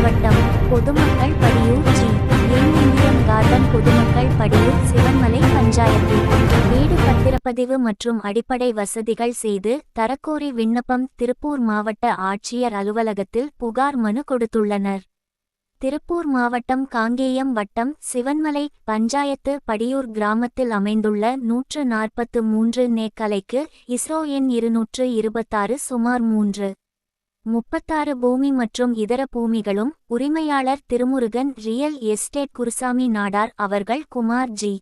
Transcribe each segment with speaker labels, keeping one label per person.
Speaker 1: மாவட்டம். பொதுமக்கள் படியூர் ஜி. என் Indian garden பொதுமக்கள் படியூர் சிவன்மலை பஞ்சாயத்து. வீடு பத்திரப்பதிவு மற்றும் அடிப்படை வசதிகள் செய்து தரக்கோரி விண்ணப்பம். திருப்பூர் மாவட்ட ஆட்சியர் அலுவலகத்தில் புகார் மனு கொடுத்துள்ளனர். திருப்பூர் மாவட்டம் காங்கேயம் வட்டம் சிவன்மலை பஞ்சாயத்து படியூர் கிராமத்தில் அமைந்துள்ள 143 நேக்கலைக்கு இஸ்ரோ எண் 226 சுமார் 336 பூமி மற்றும் இதர பூமிகளும் உரிமையாளர் திருமுருகன் ரியல் எஸ்டேட் குருசாமி நாடார் அவர்கள் குமார் ஜி.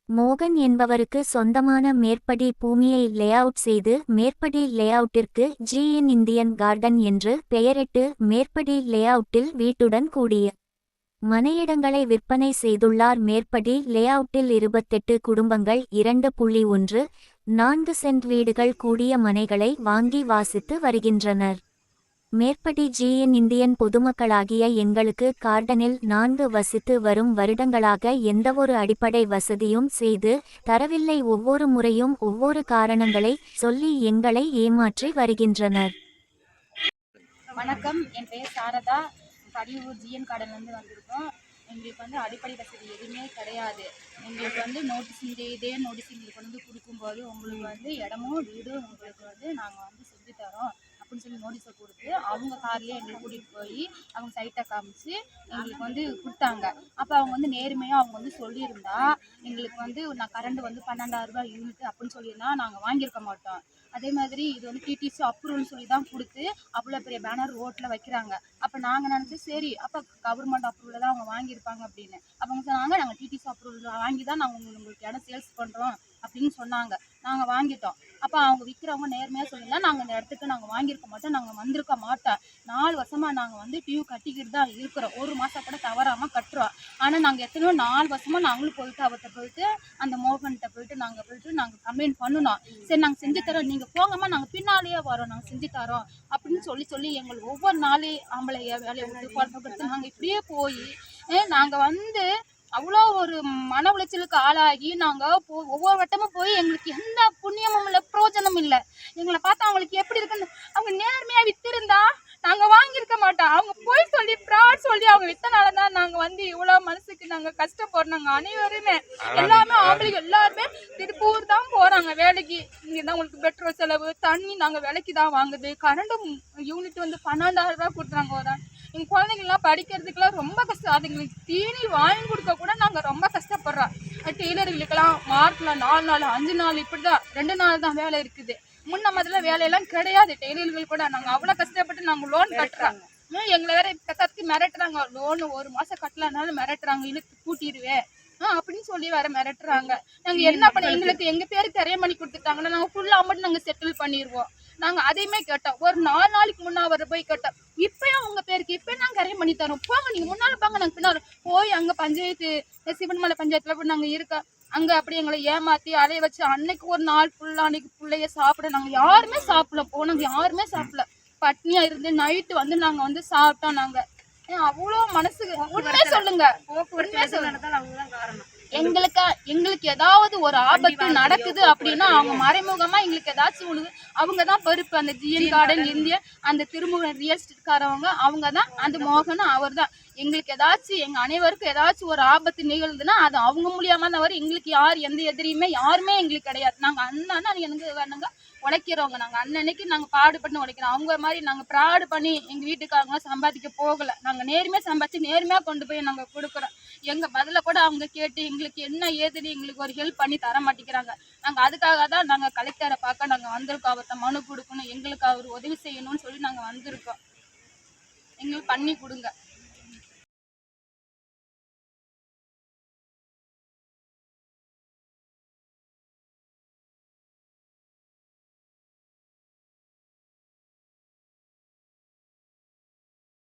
Speaker 1: மோகன் என்பவருக்கு சொந்தமான மேற்படி பூமியை லேஅவுட் செய்து மேற்படி லேஅவுட்டிற்கு ஜி என் இந்தியன் கார்டன் என்று பெயரிட்டு மேற்படி லேஅவுட்டில் வீட்டுடன் கூடிய மனையிடங்களை விற்பனை செய்துள்ளார். மேற்படி லேஅவுட்டில் 28 குடும்பங்கள் 2.14 சென்ட் வீடுகள் கூடிய மனைகளை வாங்கி வாசித்து வருகின்றனர். மேற்படி ஜி என் இந்தியன் பொதுமக்களாகிய எங்களுக்கு கார்டனில் 4 வசித்து வரும் வருடங்களாக எந்தவொரு அடிப்படை வசதியும் செய்து தரவில்லை. ஒவ்வொரு முறையும் ஒவ்வொரு காரணங்களை சொல்லி எங்களை ஏமாற்றி வருகின்றனர்.
Speaker 2: வணக்கம், என் பெயர் சாரதா. படியூர் ஜிஎன் கார்டன்லேருந்து வந்திருக்கோம். எங்களுக்கு அடிப்படை வசதி எதுவுமே கிடையாது. எங்களுக்கு நோட்டீஸ் இதே நோட்டீஸ் எங்களுக்கு கொடுக்கும்போது உங்களுக்கு இடமும் வீடும் உங்களுக்கு நாங்கள் செஞ்சு தரோம் அப்படின்னு சொல்லி நோட்டீஸை கொடுத்து அவங்க கார்லேயே எங்களுக்கு கூட்டிகிட்டு போய் அவங்க சைட்டை காமிச்சு எங்களுக்கு கொடுத்தாங்க. அப்போ அவங்க நேர்மையாக அவங்க சொல்லியிருந்தா எங்களுக்கு நான் கரண்ட் 12,000 ரூபாய் யூனிட் அப்படின்னு சொல்லியிருந்தா நாங்கள் வாங்கியிருக்க மாட்டோம். அதே மாதிரி இது டிடிசி அப்ரூவல்னு சொல்லி தான் கொடுத்து அவ்வளோ பெரிய பேனர் ரோட்டில் வைக்கிறாங்க. அப்போ நாங்கள் நினச்சி சரி அப்போ கவர்மெண்ட் அப்ரூவலில் தான் அவங்க வாங்கியிருப்பாங்க அப்படின்னு. அவங்க சொன்னாங்க நாங்கள் டிடிசி அப்ரூவல் வாங்கி தான் நாங்கள் உங்களுக்கு இடம் சேல்ஸ் பண்ணுறோம் அப்படின்னு சொன்னாங்க. நாங்கள் வாங்கிட்டோம். அப்போ அவங்க விற்கிறவங்க நேர்மையாக சொல்லியிருந்தா நாங்கள் இந்த இடத்துக்கு நாங்கள் வாங்கியிருக்க மாட்டோம், நாங்கள் வந்திருக்க மாட்டோம். 4 வருஷமாக நாங்கள் டியூ கட்டிக்கிட்டு தான் இருக்கிறோம். 1 மாதம் கூட தவறாமல் கட்டுறோம். ஆனால் நாங்கள் எத்தனையோ 4 வருஷமாக நாங்களும் போயிட்டு அவர்கிட்ட போயிட்டு அந்த மோகன்கிட்ட போயிட்டு நாங்கள் கம்ப்ளைண்ட் பண்ணணும். சரி நாங்கள் செஞ்சு தரோம், நீங்கள் போங்கம்மா, நாங்கள் பின்னாலேயே வரோம், நாங்கள் செஞ்சு தரோம் அப்படின்னு சொல்லி எங்களுக்கு ஒவ்வொரு நாளே ஆம்பளைய வேலையை விட்டு குழப்பப்படுத்து நாங்கள் இப்படியே போய் நாங்கள் அவ்வளோ ஒரு மன உளைச்சலுக்கு ஆளாகி நாங்கள் ஒவ்வொரு வட்டமும் போய் எங்களுக்கு எந்த புண்ணியமும் இல்லை, பிரயோஜனமும் இல்லை. எங்களை பார்த்தா அவங்களுக்கு எப்படி இருக்குன்னு அவங்க நேர்மையாக வித்திருந்தா நாங்கள் வாங்கியிருக்க மாட்டோம். அவங்க போய் சொல்லி ப்ராட் சொல்லி அவங்க வித்தனால தான் நாங்கள் இவ்வளோ மனசுக்கு நாங்கள் கஷ்டப்படுறோம். நாங்கள் அனைவருமே எல்லாமே ஆம்பளைங்க எல்லாருமே திருப்பூர் தான் போகிறாங்க வேலைக்கு. இங்கே தான் உங்களுக்கு பெட்ரோல் செலவு, தண்ணி நாங்கள் விலைக்கு தான் வாங்குது. கரண்டும் யூனிட் 12,000 ரூபா கொடுத்துறாங்க ஒரு. எங்கள் குழந்தைங்கள்லாம் படிக்கிறதுக்கெல்லாம் ரொம்ப கஷ்டம். அதுங்களுக்கு தீனி வாங்கி கொடுக்க கூட நாங்கள் ரொம்ப கஷ்டப்படுறோம். டெய்லர்களுக்கெல்லாம் வாரத்தில் 4 நாள் 5 நாள் இப்படி தான் 2 நாள் தான் வேலை இருக்குது. முன்ன முதல்ல வேலையெல்லாம் கிடையாது. டெய்லர்கள் கூட நாங்கள் அவ்வளோ கஷ்டப்பட்டு நாங்கள் லோன் கட்டுறாங்க. எங்களை வேற கத்தி மிரட்டுறாங்க. லோனு 1 மாதம் கட்டலனாலும் மிரட்டுறாங்க, இழுத்து கூட்டிடுவேன் அப்படின்னு சொல்லி வேற மிரட்டுறாங்க. நாங்கள் என்ன பண்ண எங்களுக்கு எங்கள் பேருக்கு கரையம் பண்ணி கொடுத்துட்டாங்கன்னா நாங்கள் ஃபுல்லாக அமௌண்ட் நாங்கள் செட்டில் பண்ணிடுவோம். நாங்கள் அதையுமே கேட்டோம். ஒரு 4 நாளைக்கு முன்னாடி போய் கேட்டோம். இப்பயும் உங்க பேருக்கு இப்பயும் நாங்கள் கரையம் பண்ணி தரோம், போங்க நீங்கள் முன்னாள் பாங்க, நாங்கள் பின்னால் போய் அங்கே பஞ்சாயத்து சிவன்மலை பஞ்சாயத்தில் போய் நாங்கள் இருக்கோம். அங்கே அப்படி எங்களை ஏமாற்றி அலைய வச்சு அன்னைக்கு ஒரு நாள் ஃபுல்லாக அன்னைக்கு பிள்ளைய சாப்பிட நாங்கள் யாருமே சாப்பிடல. போனாங்க யாருமே சாப்பிடல, பட்னியாக இருந்து நைட்டு நாங்கள் சாப்பிட்டோம். நாங்கள் அவ்வளோ மனசுக்கு உண்மையே சொல்லுங்க, எங்களுக்கு ஏதாவது ஒரு ஆபத்து நடக்குது அப்படின்னா அவங்க மறைமுகமா எங்களுக்கு ஏதாச்சும் அவங்க தான் பொறுப்பு. அந்த ஜிஎன் கார்டன் இந்திய அந்த திருமுகன் ரியல் எஸ்டேட்காரவங்க அவங்க தான். அந்த மோகனும் அவர் தான். எங்களுக்கு ஏதாச்சும் எங்க அனைவருக்கும் ஏதாச்சும் ஒரு ஆபத்து நிகழ்ந்துன்னா அது அவங்க மூலியமா தான் வரும். எங்களுக்கு எந்த எதிரியுமே யாருமே எங்களுக்கு கிடையாது. நாங்க அண்ணா எனக்கு வேணுங்க உழைக்கிறவங்க, நாங்கள் அன்னன்னைக்கு நாங்கள் பாடுபட்டு உழைக்கிறோம். அவங்க மாதிரி நாங்கள் ப்ராடு பண்ணி எங்கள் வீட்டுக்காரங்க சம்பாதிக்க போகலை. நாங்கள் நேர்மையாக சம்பாதிச்சு நேர்மையாக கொண்டு போய் நாங்கள் கொடுக்குறோம். எங்கள் பதில கூட அவங்க கேட்டு எங்களுக்கு என்ன ஏதுன்னு எங்களுக்கு ஒரு ஹெல்ப் பண்ணி தர மாட்டேங்கிறாங்க. நாங்கள் அதுக்காக தான் நாங்கள் கலெக்டரை பார்க்க நாங்கள் வந்திருக்கோம். அவர்கிட்ட மனு கொடுக்கணும், எங்களுக்கு அவர் உதவி செய்யணும்னு சொல்லி நாங்கள் வந்திருக்கோம். எங்களுக்கு பண்ணி கொடுங்க.